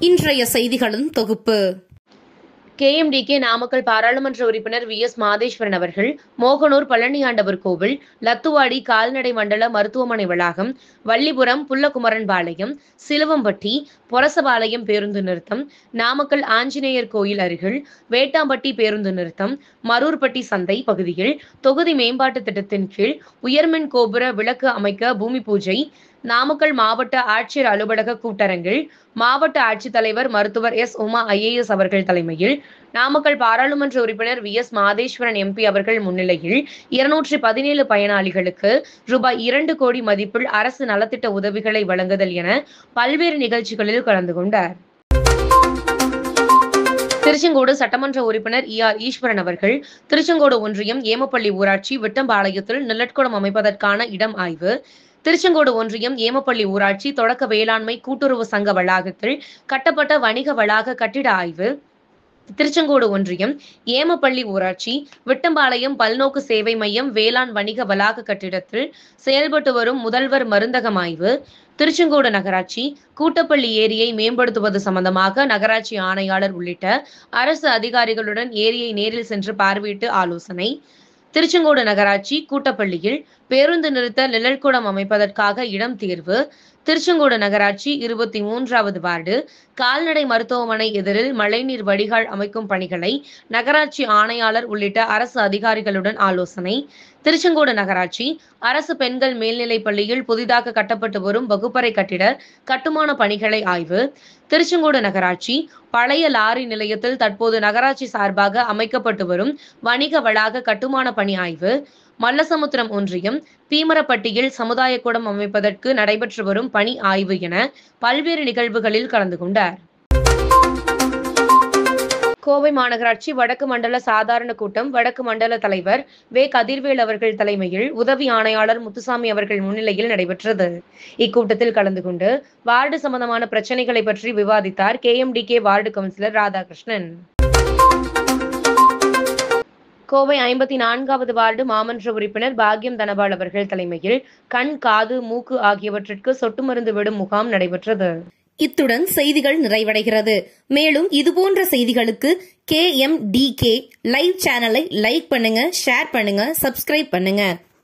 இன்றைய செய்திகளின் தொகுப்பு. KMDK நாமக்கல் பாராளுமன்ற உறுப்பினர் VS மாதேஸ்வரன் அவர்கள் மோகனூர் பழனியாண்டவர் கோவில், லத்துவாடி கால்நடை மண்டல மருத்துவமனை வளாகம், வள்ளிபுரம் புல்லகுமரன்பாளையம், சிலுவம்பட்டி பொரசபாளையம் பேருந்து நிறுத்தம், நாமக்கல் ஆஞ்சநேயர் கோயில் அருகில் வேட்டாம்பட்டி பேருந்து நிறுத்தம், மரூர்பட்டி சந்தை பகுதியில் தொகுதி மேம்பாட்டு திட்டத்தின் கீழ் உயர்மின் கோபுர விளக்கு அமைக்க பூமி பூஜை, நாமக்கல் மாவட்ட ஆட்சியர் அலுவலக கூட்டரங்கில் மாவட்ட ஆட்சித்தலைவர் மருத்துவர் S. உமா IAS அவர்கள் தலைமையில் நாமக்கல் பாராளுமன்ற உறுப்பினர் VS மாதேஸ்வரன் MP அவர்கள் முன்னிலையில் 217 பயனாளிகளுக்கு ரூபாய் 2 கோடி மதிப்பில் அரசு நலத்திட்ட உதவிகளை வழங்குதல் என பல்வேறு நிகழ்ச்சிகளில் கலந்து கொண்டார். திருச்செங்கோடு சட்டமன்ற உறுப்பினர் ER ஈஸ்வரன் அவர்கள் திருச்செங்கோடு ஒன்றியம் ஏமப்பள்ளி ஊராட்சி விட்டம்பாளையத்தில் நிலட்குளம் அமைப்பதற்கான இடம் ஆய்வு, திருச்செங்கோடு ஒன்றியம் ஏமப்பள்ளி ஊராட்சி தொடக்க வேளாண்மை கூட்டுறவு சங்க வளாகத்தில் கட்டப்பட்ட வணிக வளாக கட்டிட ஆய்வு, திருச்செங்கோடு ஒன்றியம் ஏமப்பள்ளி ஊராட்சி விட்டம்பாளையம் பல்நோக்கு சேவை மையம் வேளாண் வணிக வளாக கட்டிடத்தில் செயல்பட்டு வரும் முதல்வர் மருந்தகம் ஆய்வு, திருச்செங்கோடு நகராட்சி கூட்டப்பள்ளி ஏரியை மேம்படுத்துவது சம்பந்தமாக நகராட்சி ஆணையாளர் உள்ளிட்ட அரசு அதிகாரிகளுடன் ஏரியை நேரில் சென்று பார்வையிட்டு ஆலோசனை, திருச்செங்கோடு நகராட்சி கூட்டப்பள்ளியில் பேருந்து நிறுத்த நிழல்குளம் அமைப்பதற்காக இடம் தேர்வு, திருச்செங்கோடு நகராட்சி 23வது வார்டு கால்நடை மருத்துவமனை எதிரில் மழைநீர் வடிகால் அமைக்கும் பணிகளை நகராட்சி ஆணையாளர் உள்ளிட்ட அரசு அதிகாரிகளுடன் ஆலோசனை, திருச்செங்கோடு நகராட்சி அரசு பெண்கள் மேல்நிலைப் பள்ளியில் புதிதாக கட்டப்பட்டு வரும் வகுப்பறை கட்டிட கட்டுமான பணிகளை ஆய்வு, திருச்செங்கோடு நகராட்சி பழைய லாரி நிலையத்தில் தற்போது நகராட்சி சார்பாக அமைக்கப்பட்டு வரும் வணிக வளாக கட்டுமான பணி ஆய்வு, மல்லசமுத்திரம் ஒன்றியம் பீமரப்பட்டியில் சமுதாய கூடம் அமைப்பதற்கு நடைபெற்று வரும் பணி ஆய்வு என பல்வேறு நிகழ்வுகளில் கலந்து கொண்டார். கோவை மாநகராட்சி வடக்கு மண்டல சாதாரண கூட்டம் வடக்கு மண்டல தலைவர் வே. கதிர்வேல் அவர்கள் தலைமையில் உதவி ஆணையாளர் முத்துசாமி அவர்கள் முன்னிலையில் நடைபெற்றது. இக்கூட்டத்தில் கலந்து கொண்டு வார்டு சம்பந்தமான பிரச்சனைகளை பற்றி விவாதித்தார் KMDK ward councillor Radhakrishnan. Kovai 54வது வார்டு மாமன்ற உறுப்பினர் பாக்யம் தனபால் அவர்கள் தலைமையில் கண், காது, மூக்கு ஆகியவற்றிற்கு சொட்டு மருந்து விடும் முகாம் நடைபெற்றது. இத்துடன் செய்திகள் நிறைவடைகிறது. மேலும் இதுபோன்ற செய்திகளுக்கு KMDK லைவ் சேனலை லைக் பண்ணுங்க, ஷேர் பண்ணுங்க, சப்ஸ்கிரைப் பண்ணுங்க.